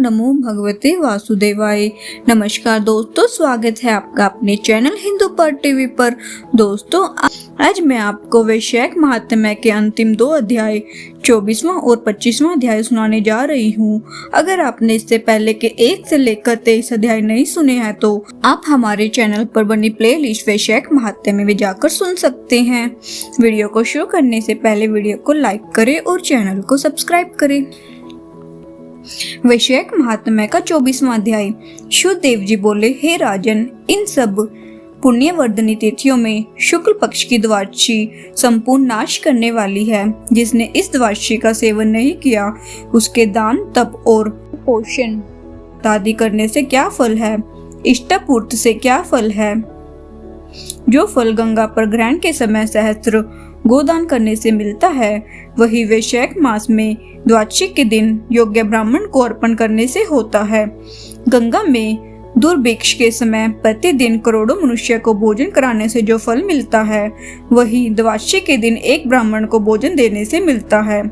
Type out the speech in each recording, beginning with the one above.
नमो भगवते वासुदेवाय। नमस्कार दोस्तों, स्वागत है आपका अपने चैनल हिंदू पर टीवी पर। दोस्तों, आज मैं आपको वैशाख महात्म्य के अंतिम 2 अध्याय 24वां और 25वां अध्याय सुनाने जा रही हूँ। अगर आपने इससे पहले के 1 से लेकर 23 अध्याय नहीं सुने हैं तो आप हमारे चैनल पर बनी प्लेलिस्ट वैशाख महात्म्य में जाकर सुन सकते हैं। वीडियो को शुरू करने से पहले वीडियो को लाइक करें और चैनल को सब्सक्राइब करें। वैशाख महात्म्य का 24वां अध्याय। शुद्धदेव जी बोले, हे राजन, इन सब पुण्यवर्धनी तिथियों में शुक्ल पक्ष की द्वादशी संपूर्ण नाश करने वाली है। जिसने इस द्वादशी का सेवन नहीं किया उसके दान तप और पोषण आदि करने से क्या फल है, इष्टपूर्ति से क्या फल है। जो फल गंगा पर ग्रहण के समय सहस्त्र गोदान करने से मिलता है, वही वैशाख मास में द्वादशी के दिन योग्य ब्राह्मण को अर्पण करने से होता है। गंगा में दुर्भिक्ष के समय प्रतिदिन करोड़ों मनुष्य को भोजन कराने से जो फल मिलता है, वही द्वादशी के दिन एक ब्राह्मण को भोजन देने से मिलता है।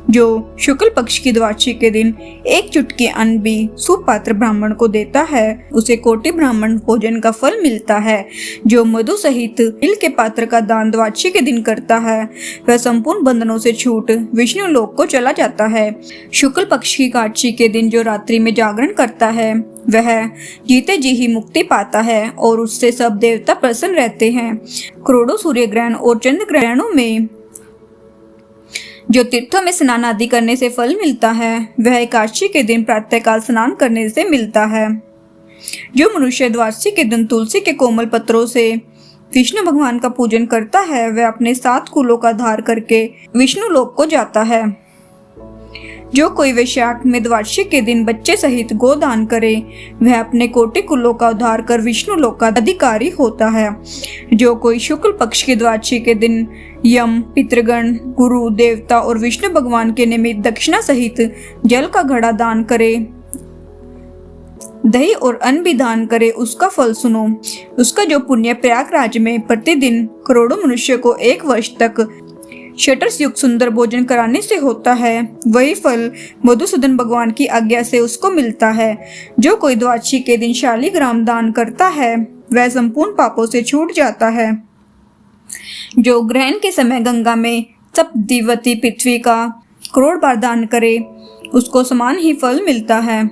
जो शुक्ल पक्ष की द्वादशी के दिन एक चुटकी अन्न भी सुपात्र ब्राह्मण को देता है, उसे कोटि ब्राह्मण भोजन का फल मिलता है। जो मधु सहित तिल के पात्र का दान द्वादशी के दिन करता है, वह संपूर्ण बंधनों से छूट विष्णु लोक को चला जाता है। शुक्ल पक्ष की एकादशी के दिन जो रात्रि में जागरण करता है, वह जीते जी ही मुक्ति पाता है और उससे सब देवता प्रसन्न रहते हैं। करोड़ों सूर्य ग्रहण और चंद्र ग्रहणों में जो तीर्थों में स्नान आदि करने से फल मिलता है, वह एकादशी के दिन प्रातःकाल स्नान करने से मिलता है। जो मनुष्य द्वादशी के दिन तुलसी के कोमल पत्रों से विष्णु भगवान का पूजन करता है, वह अपने 7 कुलों का धार करके विष्णु लोक को जाता है। जो कोई वैशाख में द्वादशी के दिन बच्चे सहित गोदान करे, वह अपने कोटि कुलों का उद्धार कर विष्णु लोक का अधिकारी होता है। जो कोई शुक्ल पक्ष की द्वादशी के दिन यम, पितृगण, गुरु, देवता और विष्णु भगवान के निमित्त दक्षिणा सहित जल का घड़ा दान करे, दही और अन्न भी दान करे, उसका फल सुनो। उसका जो पुण्य प्रयागराज में प्रतिदिन करोड़ों मनुष्य को 1 वर्ष तक शटर्स युक्त सुंदर भोजन कराने से होता है, वही फल मधुसूदन भगवान की आज्ञा से उसको मिलता है। जो कोई द्वादशी के दिन शालिग्राम दान करता है, वह संपूर्ण पापों से छूट जाता है। जो ग्रहण के समय गंगा में सप्तदिवती पृथ्वी का करोड़ बार दान करे, उसको समान ही फल मिलता है।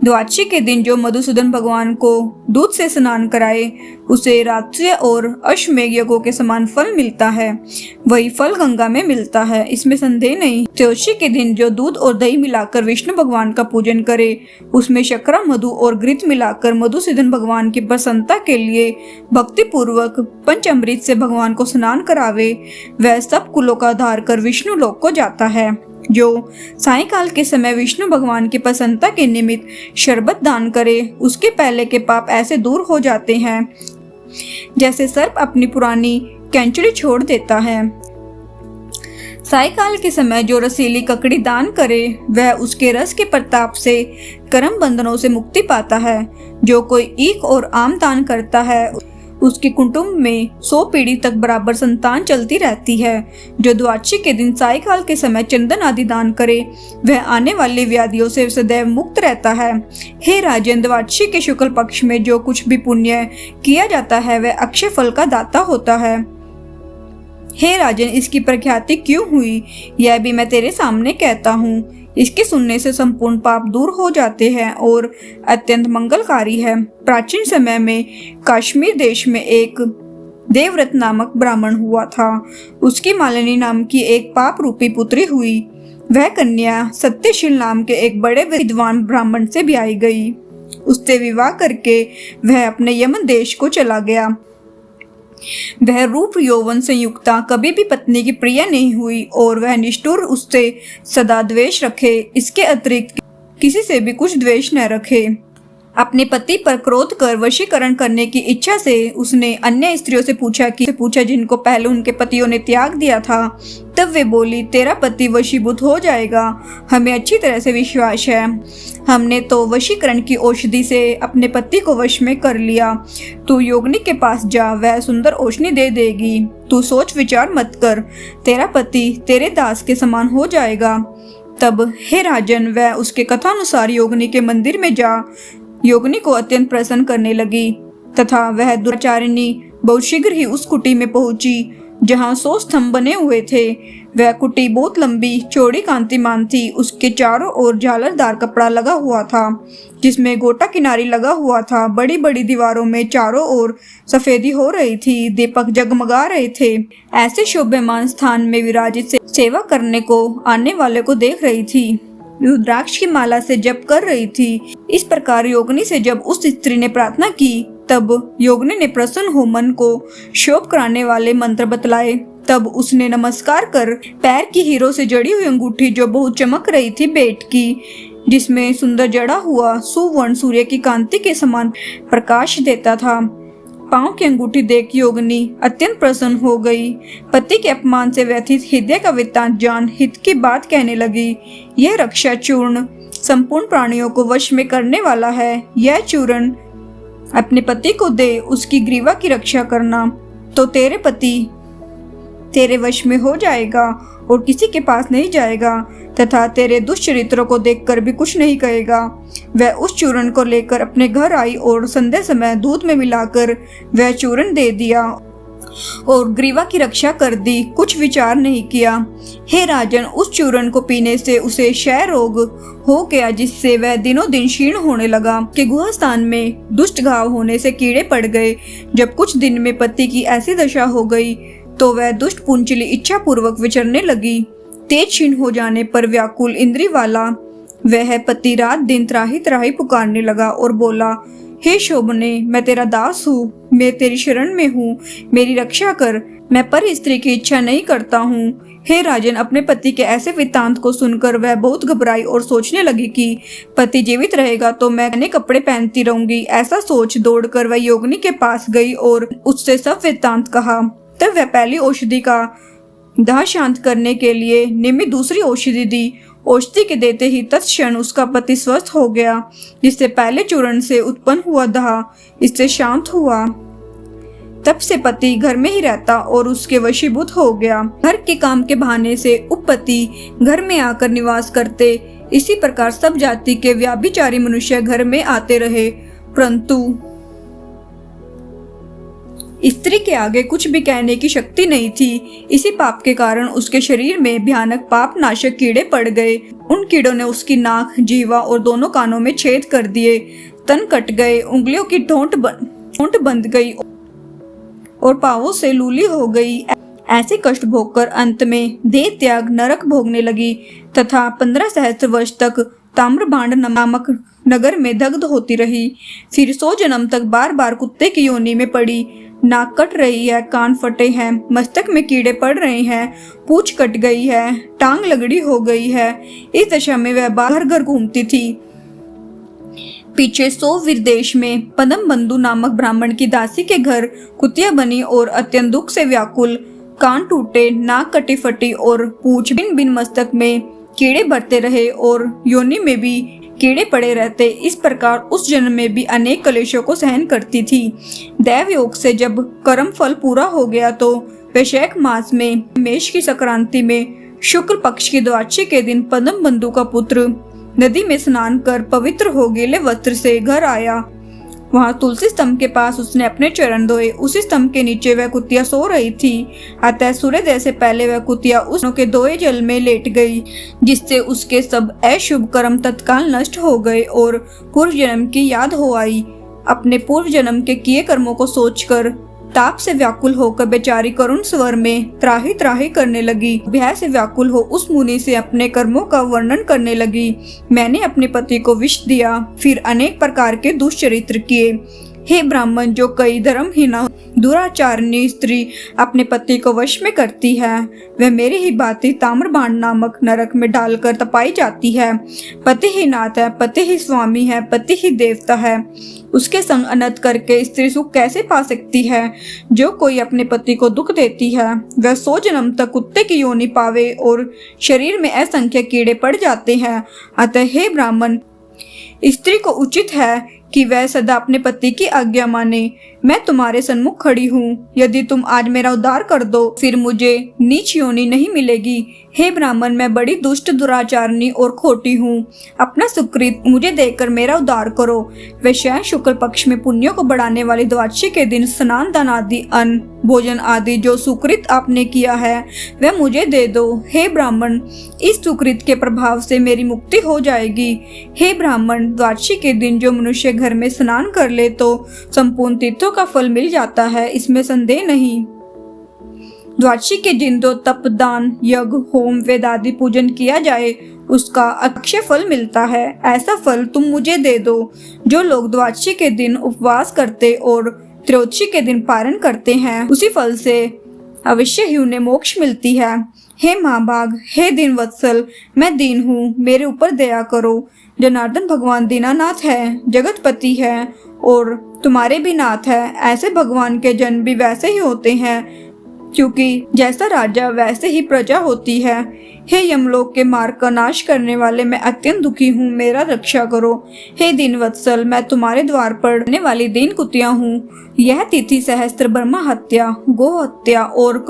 द्वादशी के दिन जो मधुसूदन भगवान को दूध से स्नान कराए, उसे रात्रि और अश्वमेघ यज्ञों के समान फल मिलता है। वही फल गंगा में मिलता है, इसमें संदेह नहीं। त्रयोदशी के दिन जो दूध और दही मिलाकर विष्णु भगवान का पूजन करे, उसमें शर्करा, मधु और घृत मिलाकर मधुसूदन भगवान की प्रसन्नता के लिए भक्ति पूर्वक पंचामृत से भगवान को स्नान करावे, वह सब कुलों का आधार कर विष्णु लोक को जाता है। जो सायंकाल के समय विष्णु भगवान की प्रसन्नता के निमित्त शरबत दान करे, उसके पहले के पाप ऐसे दूर हो जाते हैं जैसे सर्प अपनी पुरानी कैंचड़ी छोड़ देता है। सायंकाल के समय जो रसीली ककड़ी दान करे, वह उसके रस के प्रताप से कर्म बंधनों से मुक्ति पाता है। जो कोई ईख और आम दान करता है, उसके कुटुंब में 100 पीढ़ी तक बराबर संतान चलती रहती है। जो द्वादशी के दिन सायंकाल के समय चंदन आदि दान करे, वह आने वाली व्याधियों से सदैव मुक्त रहता है। हे राजन, द्वादशी के शुक्ल पक्ष में जो कुछ भी पुण्य किया जाता है, वह अक्षय फल का दाता होता है। हे राजन, इसकी प्रख्याति क्यों हुई, यह भी मैं तेरे सामने कहता हूँ। इसके सुनने से संपूर्ण पाप दूर हो जाते हैं और अत्यंत मंगलकारी है। प्राचीन समय में कश्मीर देश में एक देवव्रत नामक ब्राह्मण हुआ था। उसकी मालिनी नाम की एक पाप रूपी पुत्री हुई। वह कन्या सत्यशील नाम के एक बड़े विद्वान ब्राह्मण से ब्याही गई। उससे विवाह करके वह अपने यमन देश को चला गया। वह रूप यौवन से युक्ता कभी भी पत्नी की प्रिय नहीं हुई और वह निष्ठुर उससे सदा द्वेष रखे। इसके अतिरिक्त किसी से भी कुछ द्वेष न रखे। अपने पति पर क्रोध कर वशीकरण करने की इच्छा से उसने अन्य स्त्रियों से पूछा जिनको पहले उनके पतियों ने त्याग दिया था। तब वे बोली, तेरा पति वशीभूत हो जाएगा, हमें अच्छी तरह से विश्वास है। हमने तो वशीकरण की औषधि से अपने पति को वश में कर लिया। तू योगिनी के पास जा, वह सुंदर औषधि दे देगी। तू सोच विचार मत कर, तेरा पति तेरे दास के समान हो जाएगा। तब हे राजन, वह उसके कथानुसार योगिनी के मंदिर में जा योगिनी को अत्यंत प्रसन्न करने लगी तथा वह दुराचारिणी बहुत शीघ्र ही उस कुटी में पहुंची जहां 100 स्तंभ बने हुए थे। वह कुटी बहुत लंबी चौड़ी कांतिमान थी। उसके चारों ओर झालरदार कपड़ा लगा हुआ था जिसमें गोटा किनारी लगा हुआ था। बड़ी बड़ी दीवारों में चारों ओर सफेदी हो रही थी, दीपक जगमगा रहे थे। ऐसे शोभेमान स्थान में विराजित सेवा करने को आने वाले को देख रही थी। रुद्राक्ष की माला से जप कर रही थी। इस प्रकार योगिनी से जब उस स्त्री ने प्रार्थना की तब योगिनी ने प्रसन्न हो मन को शोभ कराने वाले मंत्र बतलाए। तब उसने नमस्कार कर पैर की हीरो से जड़ी हुई अंगूठी जो बहुत चमक रही थी बेट की, जिसमें सुंदर जड़ा हुआ सुवर्ण सूर्य की कांति के समान प्रकाश देता था। पांव की अंगूठी देख योगिनी अत्यंत प्रसन्न हो गई। पति के अपमान से व्यथित हृदय का वृत्तांत जान हित की बात कहने लगी। यह रक्षा चूर्ण संपूर्ण प्राणियों को वश में करने वाला है। यह चूर्ण अपने पति को दे, उसकी ग्रीवा की रक्षा करना, तो तेरे पति तेरे वश में हो जाएगा और किसी के पास नहीं जाएगा तथा तेरे दुष्चरित्रों को देखकर भी कुछ नहीं कहेगा। वह उस चूर्ण को लेकर अपने घर आई और संध्या समय दूध में मिलाकर वह चूर्ण दे दिया और ग्रीवा की रक्षा कर दी, कुछ विचार नहीं किया। हे राजन, उस चूर्ण को पीने से उसे क्षय रोग हो गया जिससे वह दिनों दिन क्षीण होने लगा कि गुहा स्थान में दुष्ट घाव होने से कीड़े पड़ गए। जब कुछ दिन में पति की ऐसी दशा हो गई तो वह दुष्ट पुंचली इच्छा पूर्वक विचरने लगी। तेज क्षीण हो जाने पर व्याकुल इंद्री वाला वह पति रात दिन त्राही त्राही पुकारने लगा और बोला, हे शोभने, मैं तेरा दास हूँ, मैं तेरी शरण में हूँ, मेरी रक्षा कर, मैं पर स्त्री की इच्छा नहीं करता हूँ। हे राजन, अपने पति के ऐसे वृत्तांत को सुनकर वह बहुत घबराई और सोचने लगी कि पति जीवित रहेगा तो मैं नए कपड़े पहनती रहूंगी। ऐसा सोच दौड़कर वह योगिनी के पास गई और उससे सब वृत्तांत कहा। तब वह पहली औषधि का दाह शांत करने के लिए निमित्त दूसरी औषधि दी। औषधि के देते ही तत्क्षण उसका पति स्वस्थ हो गया, जिससे पहले चूर्ण से उत्पन्न हुआ दाह इससे शांत हुआ। तब से पति घर में ही रहता और उसके वशीभूत हो गया। घर के काम के बहाने से उपपति घर में आकर निवास करते। इसी प्रकार सब जाति के व्याभिचारी मनुष्य घर में आते रहे, परंतु स्त्री के आगे कुछ भी कहने की शक्ति नहीं थी। इसी पाप के कारण उसके शरीर में भयानक पाप नाशक कीड़े पड़ गए। उन कीड़ों ने उसकी नाक, जीवा और दोनों कानों में छेद कर दिए। तन कट गए, उंगलियों की ठोंठ बंध गई और पांवों से लूली हो गई। ऐसे कष्ट भोगकर अंत में देह त्याग नरक भोगने लगी तथा 15 सहस्त्र वर्ष तक ताम्रभांड नामक नगर में दग्ध होती रही। फिर 100 जन्म तक बार बार कुत्ते की योनि में पड़ी। नाक कट रही है, कान फटे हैं, मस्तक में कीड़े पड़ रहे हैं, पूंछ कट गई है, टांग लगड़ी हो गई है। इस दशा में वह बाहर घर घूमती थी। पीछे 100 विदेश में पदम बंधु नामक ब्राह्मण की दासी के घर कुतिया बनी और अत्यंत दुख से व्याकुल, कान टूटे, नाक कटी फटी और पूंछ बिन बिन मस्तक में कीड़े भरते रहे और योनि में भी कीड़े पड़े रहते। इस प्रकार उस जन्म में भी अनेक कलेशों को सहन करती थी। दैव योग से जब कर्म फल पूरा हो गया तो वैशाख मास में मेष की संक्रांति में शुक्ल पक्ष की द्वादशी के दिन पदम बंधु का पुत्र नदी में स्नान कर पवित्र हो गीले वस्त्र से घर आया। वहां तुलसी स्तंभ के पास उसने अपने चरण धोए। उसी स्तंभ के नीचे वह कुतिया सो रही थी। अतः सूर्योदय से पहले वह कुतिया उस के धोए जल में लेट गई, जिससे उसके सब अशुभ कर्म तत्काल नष्ट हो गए और पूर्व जन्म की याद हो आई। अपने पूर्व जन्म के किए कर्मों को सोचकर ताप से व्याकुल होकर बेचारी करुण स्वर में त्राही त्राही करने लगी। भय से व्याकुल हो उस मुनि से अपने कर्मों का वर्णन करने लगी। मैंने अपने पति को विष दिया, फिर अनेक प्रकार के दुष्चरित्र किए। हे ब्राह्मण, जो कई धर्महीना दुराचारणी स्त्री अपने पति को वश में करती है, वह मेरी ही भांति ताम्रभांड नामक नरक में डालकर तपाई जाती है। पति ही नाथ है, पति ही स्वामी है, पति ही देवता है। उसके संग अनर्थ करके स्त्री सुख कैसे पा सकती है? जो कोई अपने पति को दुख देती है वह 100 जन्म तक कुत्ते की योनि पावे और शरीर में असंख्य कीड़े पड़ जाते हैं। अतः हे ब्राह्मण, स्त्री को उचित है कि वह सदा अपने पति की आज्ञा माने। मैं तुम्हारे सन्मुख खड़ी हूँ। यदि तुम आज मेरा उद्धार कर दो फिर मुझे नीच योनि नहीं मिलेगी। हे ब्राह्मण, मैं बड़ी दुष्ट, दुराचारणी और खोटी हूँ। अपना सुकृत मुझे देकर मेरा उद्धार करो। वैशाख शुक्ल पक्ष में पुण्यों को बढ़ाने वाली द्वादशी के दिन स्नान, दान आदि, अन्न भोजन आदि जो सुकृत आपने किया है वह मुझे दे दो। हे ब्राह्मण, इस सुकृत के प्रभाव से मेरी मुक्ति हो जाएगी। हे ब्राह्मण, द्वादशी के दिन जो मनुष्य घर में स्नान कर ले तो संपूर्ण तीर्थों का फल मिल जाता है, इसमें संदेह नहीं। द्वादशी के दिन जो तप, दान, यज्ञ, होम, वेद आदि पूजन किया जाए उसका अक्षय फल मिलता है। ऐसा फल तुम मुझे दे दो। जो लोग द्वादशी के दिन उपवास करते और त्रयोदशी के दिन पारण करते हैं उसी फल से अवश्य ही उन्हें मोक्ष मिलती है। हे महाभाग, हे दीन वत्सल, मैं दीन हूँ, मेरे ऊपर दया करो। जनार्दन भगवान दीनानाथ है, जगतपति है और तुम्हारे भी नाथ है। ऐसे भगवान के जन्म भी वैसे ही होते हैं, क्योंकि जैसा राजा वैसे ही प्रजा होती है। हे यमलोक के मार्ग का नाश करने वाले, मैं अत्यंत दुखी हूँ, मेरा रक्षा करो। हे दीन वत्सल, मैं तुम्हारे द्वार पर रहने वाली दीन कुतिया हूँ। यह तिथि सहस्त्र ब्रह्मा हत्या, गो हत्या और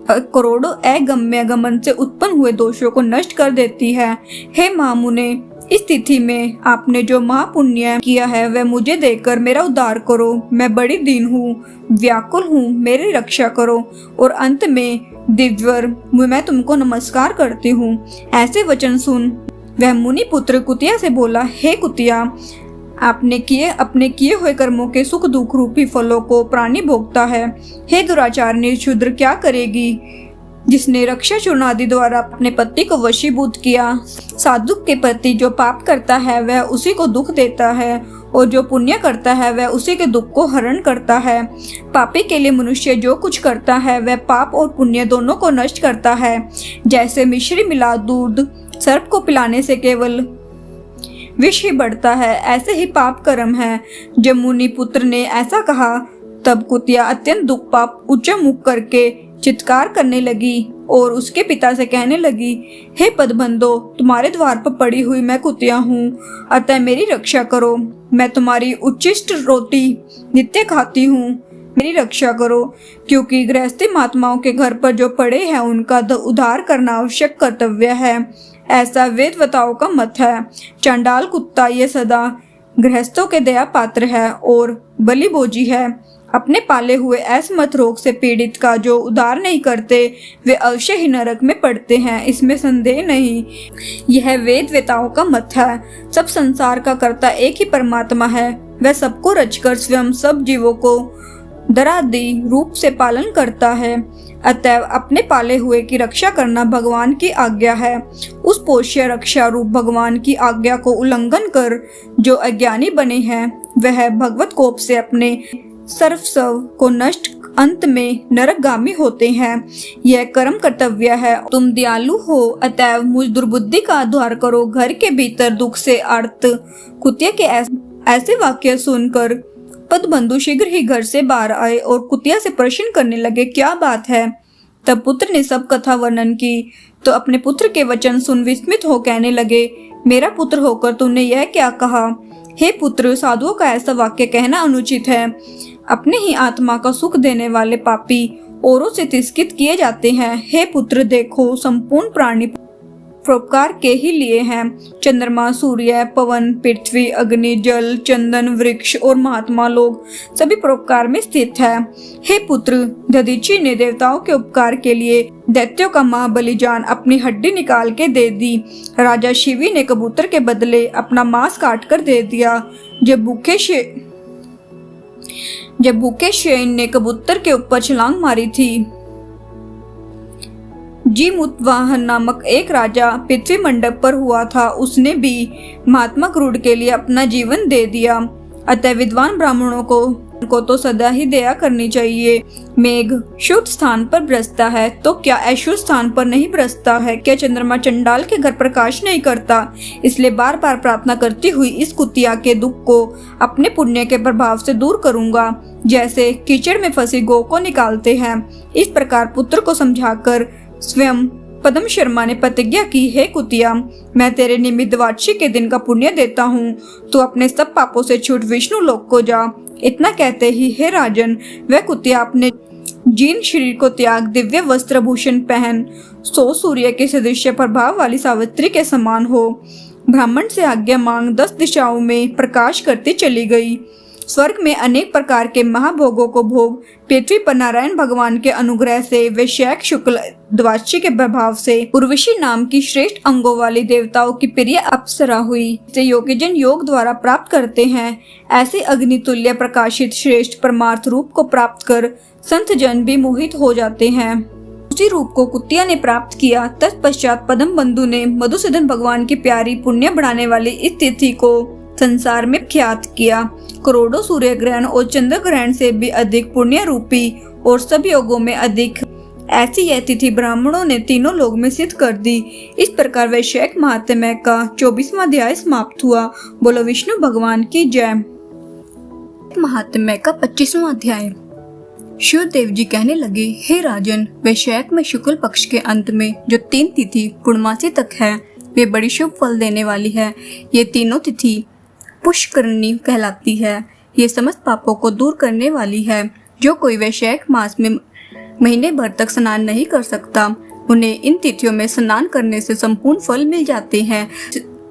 करोड़ों अगम्य गमन से उत्पन्न हुए दोषों को नष्ट कर देती है। हे महामुने, इस तिथि में आपने जो महापुण्य किया है वह मुझे देकर मेरा उद्धार करो। मैं बड़ी दीन हूँ, व्याकुल हूँ, मेरी रक्षा करो। और अंत में दिव्यवर, मैं तुमको नमस्कार करती हूँ। ऐसे वचन सुन वह मुनि पुत्र कुतिया से बोला, हे कुतिया, अपने किए हुए कर्मों के सुख दुख रूपी फलों को प्राणी भोगता है। हे दुराचारणी शूद्र, क्या करेगी जिसने रक्षा चूर्ण आदि द्वारा अपने पति को वशीभूत किया। साधु के प्रति जो पाप करता है वह उसी को दुख देता है और जो पुण्य करता है वह उसी के दुख को हरण करता है। पापी के लिए मनुष्य जो कुछ करता है वह पाप और पुण्य दोनों को नष्ट करता है। जैसे मिश्री मिला दूध सर्प को पिलाने से केवल विष ही बढ़ता है, ऐसे ही पाप कर्म है। जब मुनि पुत्र ने ऐसा कहा तब कुतिया अत्यंत दुख पाप उच्च मुख करके चित्कार करने लगी और उसके पिता से कहने लगी, हे पदबंधो, तुम्हारे द्वार पर पड़ी हुई मैं कुतिया हूँ, अतः मेरी रक्षा करो। मैं तुम्हारी उच्चिष्ट रोटी नित्य खाती हूँ, मेरी रक्षा करो। क्योंकि गृहस्थी महात्माओं के घर पर जो पड़े हैं उनका उद्धार करना आवश्यक कर्तव्य है, ऐसा वेदवताओं का मत है। चंडाल कुत्ता ये सदा गृहस्थों के दया पात्र है और बलि भोजी है। अपने पाले हुए असमर्थ रोग से पीड़ित का जो उद्धार नहीं करते वे अवश्य ही नरक में पड़ते हैं, इसमें संदेह नहीं। यह वेदवेताओं का मत है। सब संसार का कर्ता एक ही परमात्मा है। वह सबको रचकर स्वयं सब जीवों को दरादि रूप से पालन करता है। अतएव अपने पाले हुए की रक्षा करना भगवान की आज्ञा है। उस पोष्य रक्षा रूप भगवान की आज्ञा को उल्लंघन कर जो अज्ञानी बने हैं वह भगवत कोप से अपने सर्वस्व को नष्ट अंत में नरकगामी होते हैं। यह कर्म कर्तव्य है। तुम दयालु हो, अतएव मुझ दुर्बुद्धि का उद्धार करो। घर के भीतर दुख से आर्त कुतिया के ऐसे वाक्य सुनकर पदबंधु शीघ्र ही घर से बाहर आए और कुतिया से प्रश्न करने लगे, क्या बात है? तब पुत्र ने सब कथा वर्णन की तो अपने पुत्र के वचन सुन विस्मित हो कहने लगे, मेरा पुत्र होकर तुमने यह क्या कहा? हे पुत्र, साधुओं का ऐसा वाक्य कहना अनुचित है। अपने ही आत्मा का सुख देने वाले पापी औरों से तिरस्कृत किए जाते हैं। हे पुत्र, देखो, संपूर्ण प्राणी परोपकार के ही लिए हैं। चंद्रमा, सूर्य, पवन, पृथ्वी, अग्नि, जल, चंदन, वृक्ष और महात्मा लोग सभी परोपकार में स्थित है। हे पुत्र, दधीचि ने देवताओं के उपकार के लिए दैत्यों का महाबलिजान अपनी हड्डी निकाल के दे दी। राजा शिवी ने कबूतर के बदले अपना मांस काट कर दे दिया। जब भूखे शेन ने कबूतर के ऊपर छलांग मारी थी। जीमुतवाहन नामक एक राजा पृथ्वी मंडप पर हुआ था, उसने भी महात्मा क्रूड के लिए अपना जीवन दे दिया। अतः विद्वान ब्राह्मणों को तो सदा ही दया करनी चाहिए। मेघ शुद्ध स्थान पर बरसता है तो क्या अशुद्ध स्थान पर नहीं बरसता है? क्या चंद्रमा चंडाल के घर प्रकाश नहीं करता? इसलिए बार बार प्रार्थना करती हुई इस कुतिया के दुख को अपने पुण्य के प्रभाव से दूर करूंगा, जैसे कीचड़ में फंसी गौ को निकालते हैं। इस प्रकार पुत्र को समझाकर स्वयं पद्म शर्मा ने प्रतिज्ञा की, हे कुतिया, मैं तेरे निमित्त द्वादशी के दिन का पुण्य देता हूँ, तो अपने सब पापों से छूट विष्णु लोक को जा। इतना कहते ही हे राजन, वह कुतिया अपने जीर्ण शरीर को त्याग दिव्य वस्त्र भूषण पहन सो सूर्य के सदृश प्रभाव वाली सावित्री के समान हो। ब्राह्मण से आज्ञा मांग 10 दिशाओं में प्रकाश करती चली गई। स्वर्ग में अनेक प्रकार के महाभोगों को भोग, पृथ्वी पर नारायण भगवान के अनुग्रह से वैशाख शुक्ल द्वादशी के प्रभाव से उर्वशी नाम की श्रेष्ठ अंगों वाली देवताओं की प्रिय अप्सरा हुई। इसे योगीजन योग द्वारा प्राप्त करते हैं। ऐसे अग्नितुल्य प्रकाशित श्रेष्ठ परमार्थ रूप को प्राप्त कर संत जन भी मोहित हो जाते हैं। उसी रूप को कुतिया ने प्राप्त किया। तत्पश्चात पद्म बंधु ने मधुसूदन भगवान की प्यारी पुण्य बढ़ाने वाली इस तिथि को संसार में ख्यात किया। करोड़ों सूर्य ग्रहण और चंद्र ग्रहण से भी अधिक पुण्य रूपी और सब योगों में अधिक ऐसी यह तिथि ब्राह्मणों ने तीनों लोग में सिद्ध कर दी। इस प्रकार वैशाख महात्म्य का 24वां अध्याय समाप्त हुआ। बोलो विष्णु भगवान की जय। महात्म्य का 25वां अध्याय। शिवदेव जी कहने लगे, हे राजन, वैशाख में शुक्ल पक्ष के अंत में जो 3 तिथि पूर्णमासी तक है वे बड़ी शुभ फल देने वाली है। ये तीनों तिथि पुष्करणी कहलाती है। ये समस्त पापों को दूर करने वाली है। जो कोई वैशाख मास में महीने भर तक स्नान नहीं कर सकता, उन्हें इन तिथियों में स्नान करने से संपूर्ण फल मिल जाते हैं।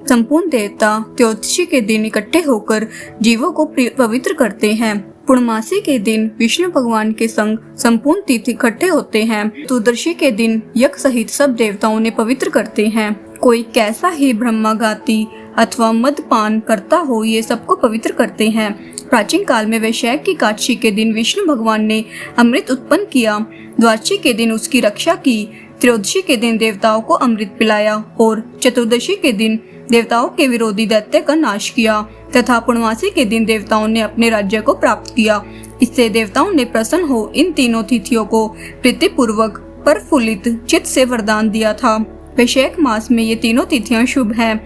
संपूर्ण देवता त्रयोदशी के दिन इकट्ठे होकर जीवों को पवित्र करते हैं। पूर्णमासी के दिन विष्णु भगवान के संग संपूर्ण तीर्थ इकट्ठे होते हैं। चतुर्दशी के दिन यज्ञ सहित सब देवताओं ने पवित्र करते हैं। कोई कैसा ही ब्रह्मगाती अथवा मदपान करता हो, ये सबको पवित्र करते हैं। प्राचीन काल में वैशाख की एकादशी के दिन विष्णु भगवान ने अमृत उत्पन्न किया। द्वादशी के दिन उसकी रक्षा की। त्रयोदशी के दिन देवताओं को अमृत पिलाया और चतुर्दशी के दिन देवताओं के विरोधी दैत्य का नाश किया तथा पूर्णमासी के दिन देवताओं ने अपने राज्य को प्राप्त किया। इससे देवताओं ने प्रसन्न हो इन तीनों तिथियों को प्रीतिपूर्वक प्रफुल्लित चित्त से वरदान दिया था। वैशाख मास में ये तीनों तिथियां शुभ हैं।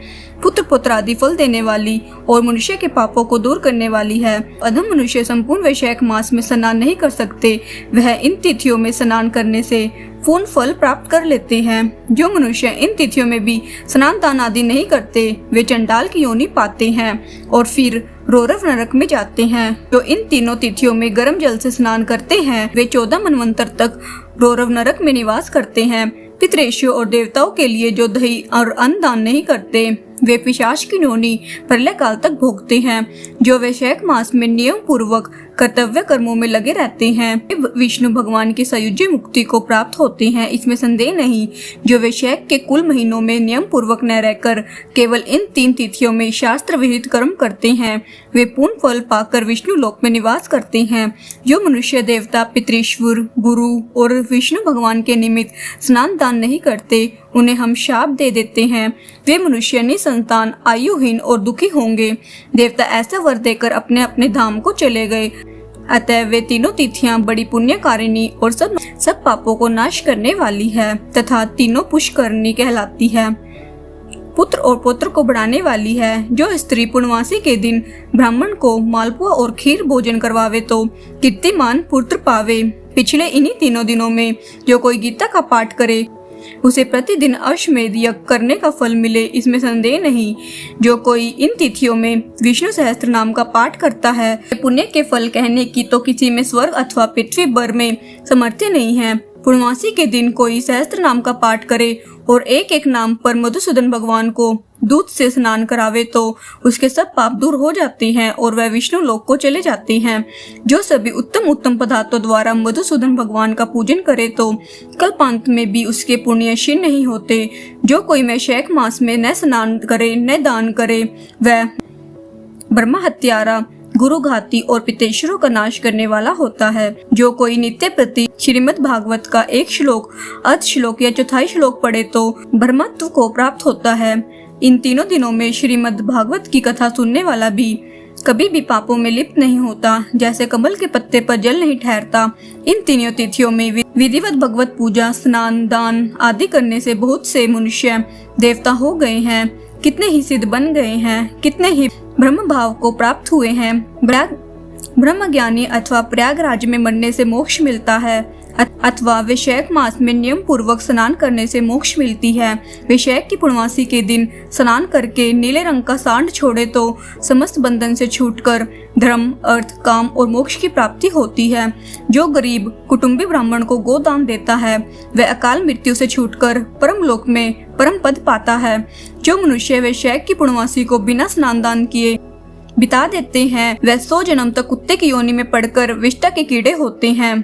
पुत्र पुत्र आदि फल देने वाली और मनुष्य के पापों को दूर करने वाली है। अधम मनुष्य संपूर्ण वैशाख मास में स्नान नहीं कर सकते। वह इन तिथियों में स्नान करने से पूर्ण फल प्राप्त कर लेते हैं। जो मनुष्य इन तिथियों में भी स्नान दान आदि नहीं करते, वे चंडाल की योनि पाते हैं और फिर रौरव नरक में जाते हैं। जो इन तीनों तिथियों में गर्म जल से स्नान करते हैं, वे 14 मनवंतर तक रौरव नरक में निवास करते हैं। पितृषु और देवताओं के लिए जो दही और अन्न दान नहीं करते, वे पिशाच की योनि प्रलय काल तक भोगते हैं। जो वैशाख मास में नियम पूर्वक कर्तव्य कर्मों में लगे रहते हैं, विष्णु भगवान की सयुज्य मुक्ति को प्राप्त होते हैं, इसमें संदेह नहीं। जो वैशाख के कुल महीनों में नियम पूर्वक न रहकर केवल इन 3 तिथियों में शास्त्र विहित कर्म करते हैं, वे पूर्ण फल पाकर विष्णु लोक में निवास करते हैं। जो मनुष्य देवता, पितृश्वर, गुरु और विष्णु भगवान के निमित्त स्नान दान नहीं करते, उन्हें हम शाप दे देते हैं। वे मनुष्य निसंतान, आयुहीन और दुखी होंगे। देवता ऐसा वर देकर अपने अपने धाम को चले गए। अतः वे तीनों तिथियां बड़ी पुण्यकारिणी और सब पापों को नाश करने वाली है तथा तीनों पुष्करणी कहलाती है। पुत्र और पौत्र को बढ़ाने वाली है। जो स्त्री पूर्णमासी के दिन ब्राह्मण को मालपुआ और खीर भोजन करवावे तो कीर्तिमान पुत्र पावे। पिछले इन्हीं तीनों दिनों में जो कोई गीता का पाठ करे, उसे प्रतिदिन अश्वमेध यज्ञ करने का फल मिले, इसमें संदेह नहीं। जो कोई इन तिथियों में विष्णु सहस्त्र नाम का पाठ करता है, पुण्य के फल कहने की तो किसी में स्वर्ग अथवा पृथ्वी भर में सामर्थ्य नहीं है। पूर्णमासी के दिन कोई सहस्त्र नाम का पाठ करे और एक एक नाम पर मधुसूदन भगवान को दूध से स्नान करावे तो उसके सब पाप दूर हो जाते हैं और वह विष्णु लोक को चले जाते हैं। जो सभी उत्तम उत्तम पदार्थों द्वारा मधुसूदन भगवान का पूजन करे तो कल्पांत में भी उसके पुण्य क्षीण नहीं होते। जो कोई वैशाख मास में न स्नान करे न दान करे, वह ब्रह्म हत्यारा, गुरुघाती और पितेश्वरों का नाश करने वाला होता है। जो कोई नित्य प्रति श्रीमद् भागवत का एक श्लोक, अर्ध श्लोक या चौथाई श्लोक पढ़े तो ब्रह्मत्व को प्राप्त होता है। इन तीनों दिनों में श्रीमद् भागवत की कथा सुनने वाला भी कभी भी पापों में लिप्त नहीं होता। जैसे कमल के पत्ते पर जल नहीं ठहरता, इन तीनों तिथियों में विधिवत भगवत पूजा, स्नान, दान आदि करने से बहुत से मनुष्य देवता हो गए हैं, कितने ही सिद्ध बन गए हैं, कितने ही ब्रह्म भाव को प्राप्त हुए हैं। ब्रह्म ज्ञानी अथवा प्रयागराज में मरने से मोक्ष मिलता है। अथवा वैशाख मास में नियम पूर्वक स्नान करने से मोक्ष मिलती है। वैशाख की पूर्णमासी के दिन स्नान करके नीले रंग का सांड छोड़े तो समस्त बंधन से छूटकर धर्म, अर्थ, काम और मोक्ष की प्राप्ति होती है। जो गरीब कुटुंबी ब्राह्मण को गोदान देता है वह अकाल मृत्यु से छूटकर परम लोक में परम पद पाता है। जो मनुष्य वैशाख की पूर्णमासी को बिना स्नान दान किए बिता देते हैं वह 100 जन्म तक कुत्ते की योनि में पड़कर विष्ठा के कीड़े होते हैं।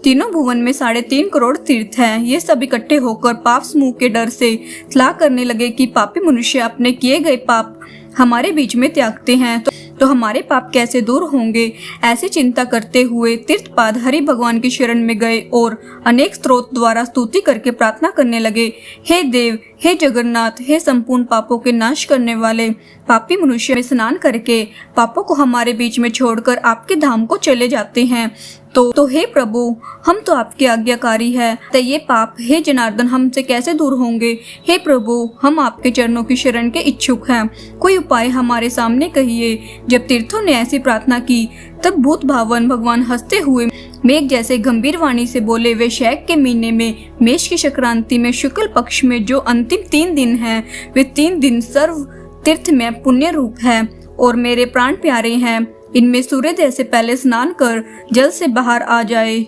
तीनों भुवन में 3.5 करोड़ तीर्थ हैं। ये सब इकट्ठे होकर पाप समूह के डर से सलाह करने लगे कि पापी मनुष्य अपने किए गए पाप हमारे बीच में त्यागते हैं तो हमारे पाप कैसे दूर होंगे। ऐसी चिंता करते हुए तीर्थपाद हरि भगवान की शरण में गए और अनेक स्त्रोत द्वारा स्तुति करके प्रार्थना करने लगे। हे देव, हे जगन्नाथ, हे संपूर्ण पापों के नाश करने वाले, पापी मनुष्य में स्नान करके पापों को हमारे बीच में छोड़कर आपके धाम को चले जाते हैं तो हे प्रभु, हम तो आपके आज्ञाकारी है, तो ये पाप हे जनार्दन हमसे कैसे दूर होंगे। हे प्रभु, हम आपके चरणों की शरण के इच्छुक हैं, कोई उपाय हमारे सामने कहिए। जब तीर्थों ने ऐसी प्रार्थना की तब भूत भावन भगवान हंसते हुए मेघ जैसे गंभीर वाणी से बोले, वैशाख के महीने में मेष की संक्रांति में शुक्ल पक्ष में जो अंतिम 3 दिन हैं वे 3 दिन सर्व तीर्थ में पुण्य रूप है और मेरे प्राण प्यारे हैं। इनमें सूर्योदय से पहले स्नान कर जल से बाहर आ जाए,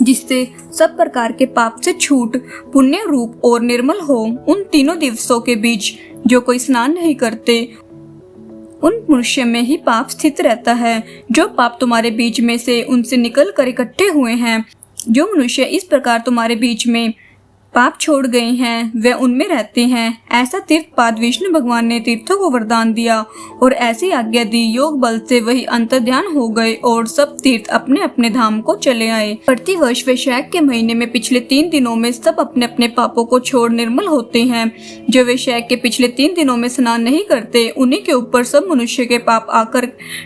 जिससे सब प्रकार के पाप से छूट पुण्य रूप और निर्मल हो। उन तीनों दिवसों के बीच जो कोई स्नान नहीं करते उन मनुष्य में ही पाप स्थित रहता है। जो पाप तुम्हारे बीच में से उनसे निकल कर इकट्ठे हुए हैं, जो मनुष्य इस प्रकार तुम्हारे बीच में पाप छोड़ गए हैं वे उनमें रहते हैं। ऐसा तीर्थपाद विष्णु भगवान ने तीर्थों को वरदान दिया और ऐसी आज्ञा दी। योग बल से वही अंतर्ध्यान हो गए और सब तीर्थ अपने अपने धाम को चले आए। प्रतिवर्ष वैशाख के महीने में पिछले 3 दिनों में सब अपने अपने पापों को छोड़ निर्मल होते हैं। जो वैशाख के पिछले 3 दिनों में स्नान नहीं करते उन्हीं के ऊपर सब मनुष्य के पाप आकर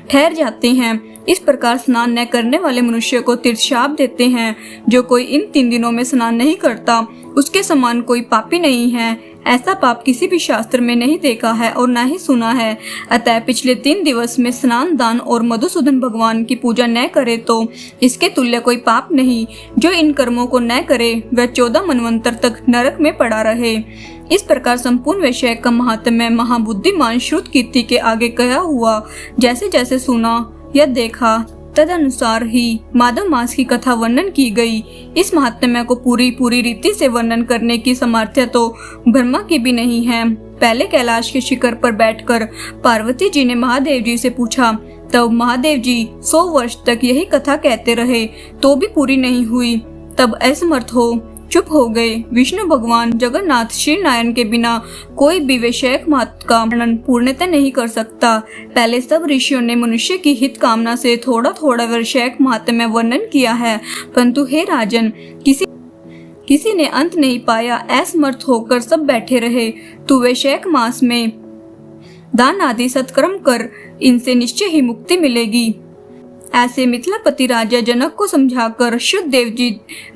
ठहर जाते हैं। इस प्रकार स्नान न करने वाले मनुष्य को तीर्थ शाप देते हैं। जो कोई इन 3 दिनों में स्नान नहीं करता उसके समान कोई पापी नहीं है। ऐसा पाप किसी भी शास्त्र में नहीं देखा है और न ही सुना है। अतः पिछले 3 दिवस में स्नान, दान और मधुसूदन भगवान की पूजा न करे तो इसके तुल्य कोई पाप नहीं। जो इन कर्मों को न करे वह 14 मनवंतर तक नरक में पड़ा रहे। इस प्रकार संपूर्ण वैशाख का महात्म्य महाबुद्धिमान श्रुत कीर्ति के आगे कहा हुआ। जैसे जैसे सुना या देखा तदनुसार ही माधव मास की कथा वर्णन की गई। इस महात्म्य को पूरी रीति से वर्णन करने की सामर्थ्य तो ब्रह्मा की भी नहीं है। पहले कैलाश के शिखर पर बैठकर पार्वती जी ने महादेव जी से पूछा, तब महादेव जी 100 वर्ष तक यही कथा कहते रहे तो भी पूरी नहीं हुई। तब असमर्थ हो चुप हो गए। विष्णु भगवान जगन्नाथ श्री नारायण के बिना कोई भी वैशाख मास का वर्णन पूर्णतः नहीं कर सकता। पहले सब ऋषियों ने मनुष्य की हित कामना से थोड़ा थोड़ा वैशाख महात्म्य वर्णन किया है, परंतु हे राजन, किसी ने अंत नहीं पाया। असमर्थ होकर सब बैठे रहे। तू वैशाख मास में दान आदि सत्कर्म कर, इनसे निश्चय ही मुक्ति मिलेगी। ऐसे मिथिलापति राजा जनक को समझाकर शुद्धदेव जी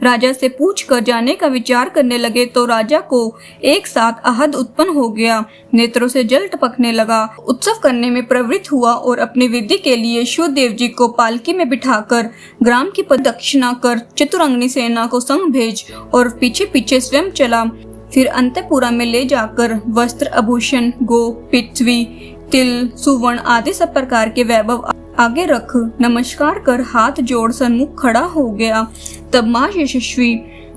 राजा से पूछ कर जाने का विचार करने लगे तो राजा को एक साथ आहत उत्पन्न हो गया। नेत्रों से जल टपकने लगा। उत्सव करने में प्रवृत्त हुआ और अपनी विधि के लिए शुद्धदेव जी को पालकी में बिठाकर ग्राम की प्रदक्षिणा कर चतुरंगनी सेना को संग भेज और पीछे पीछे स्वयं चला। फिर अंतपुरा में ले जाकर वस्त्र, आभूषण, गो, पृथ्वी, तिल, सुवर्ण आदि सब प्रकार के वैभव आगे रख नमस्कार कर हाथ जोड़ सन्मुख खड़ा हो गया। तब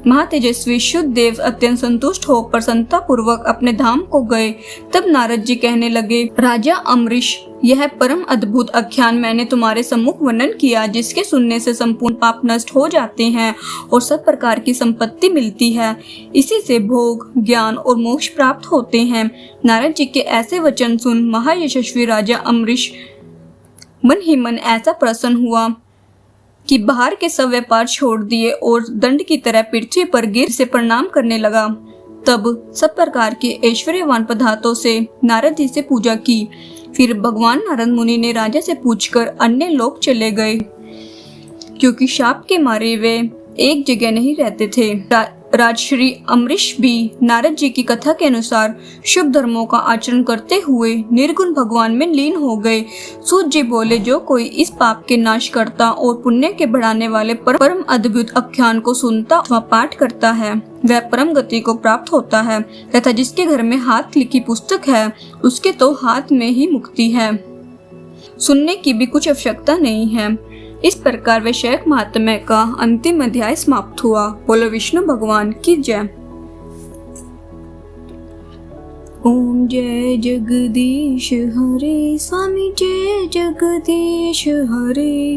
महातेजस्वी शुद्ध देव अत्यंत संतुष्ट हो प्रसन्नता पूर्वक अपने धाम को गए। तब नारद जी कहने लगे, राजा अम्बरीश, यह परम अद्भुत आख्यान मैंने तुम्हारे सम्मुख वर्णन किया, जिसके सुनने से संपूर्ण पाप नष्ट हो जाते हैं और सब प्रकार की संपत्ति मिलती है। इसी से भोग, ज्ञान और मोक्ष प्राप्त होते हैं। नारद जी के ऐसे वचन सुन महायशस्वी राजा अम्बरीश मन ही मन ऐसा प्रसन्न हुआ कि बाहर के सब व्यापार छोड़ दिए और दंड की तरह पृथ्वी पर गिर से प्रणाम करने लगा। तब सब प्रकार के ऐश्वर्यवान पदार्थों से नारद जी से पूजा की। फिर भगवान नारद मुनि ने राजा से पूछकर अन्य लोक चले गए, क्योंकि शाप के मारे वे एक जगह नहीं रहते थे। राजश्री अम्बरीश भी नारद जी की कथा के अनुसार शुभ धर्मों का आचरण करते हुए निर्गुण भगवान में लीन हो गए। सूत जी बोले, जो कोई इस पाप के नाश करता और पुण्य के बढ़ाने वाले परम अद्भुत आख्यान को सुनता व पाठ करता है, वह परम गति को प्राप्त होता है, तथा जिसके घर में हाथ लिखी पुस्तक है उसके तो हाथ में ही मुक्ति है, सुनने की भी कुछ आवश्यकता नहीं है। इस प्रकार वैशाख महात्म्य का अंतिम अध्याय समाप्त हुआ। बोलो विष्णु भगवान की जय। ओम जय जगदीश हरे, स्वामी जय जगदीश हरे।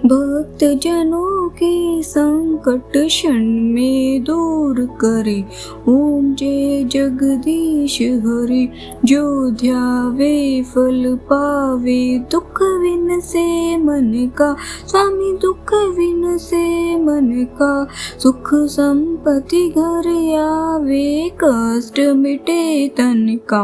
भक्त जनों के संकट क्षण में दूर करे। ओम जय जगदीश हरे, जो ध्यावे फल पावे। दुख विन से मन का, स्वामी दुख विन से मन का। सुख संपत्ति घर आवे, कष्ट मिटे तन का।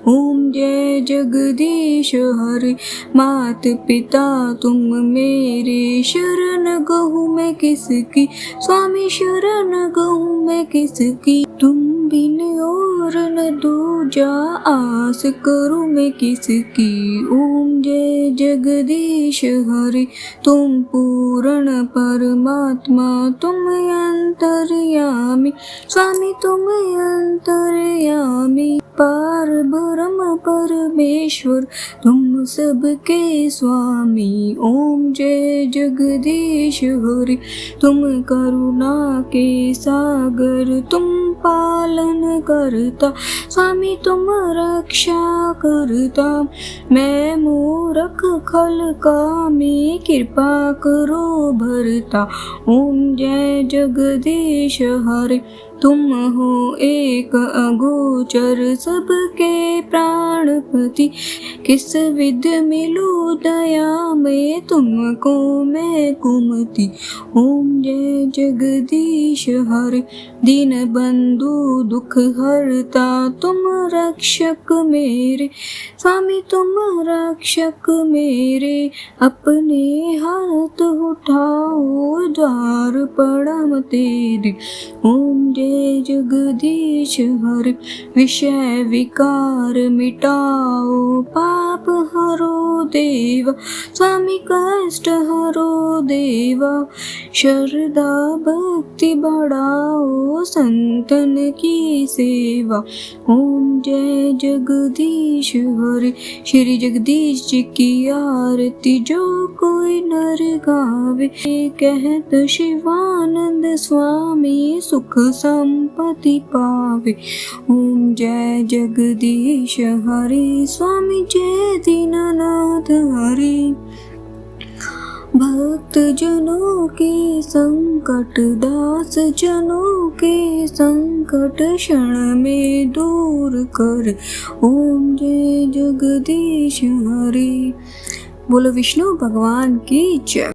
ओम जय जगदीश हरे, मात पिता तुम मेरे। शरण गहूँ मैं किसकी, स्वामी शरण गहूँ मैं किसकी। तुम बिन और न दूजा, आस करूँ मैं किसकी। ओम जय जगदीश हरे, तुम पूर्ण परमात्मा। तुम अंतर्यामी, स्वामी तुम अंतर्यामी। पार ब्रह्म परमेश्वर, तुम सबके स्वामी। ओम जय जगदीश हरे, तुम करुणा के सागर। तुम पालन करता, स्वामी तुम रक्षा करता। मैं मूर्ख खल कामी, कृपा करो भरता। ओम जय जगदीश हरे, तुम हो एक अगोचर, सबके प्राणपति। किस विध मिलूं दया में, तुमको मैं कुमति। ओम जय जगदीश हरे, दीन बंधु दुख हरता। तुम रक्षक मेरे, स्वामी तुम रक्षक मेरे। अपने हाथ उठाओ, द्वार पड़म तेरे। ओम जय जगदीश हरे, विषय विकार मिटाओ। पाप हरो देवा, स्वामी कष्ट हरो देवा। श्रद्धा भक्ति बढ़ाओ, संतन की सेवा। ओम जय जगदीश हरे, श्री जगदीश जी की आरती जो कोई नर गावे। कहत शिवानंद स्वामी, सुख संपत्ति पावे। ओम जय जगदीश हरे, स्वामी जय दीननाथ हरे। भक्त जनों के संकट, दास जनों के संकट क्षण में दूर कर। ओम जय जगदीश हरे। बोलो विष्णु भगवान की जय।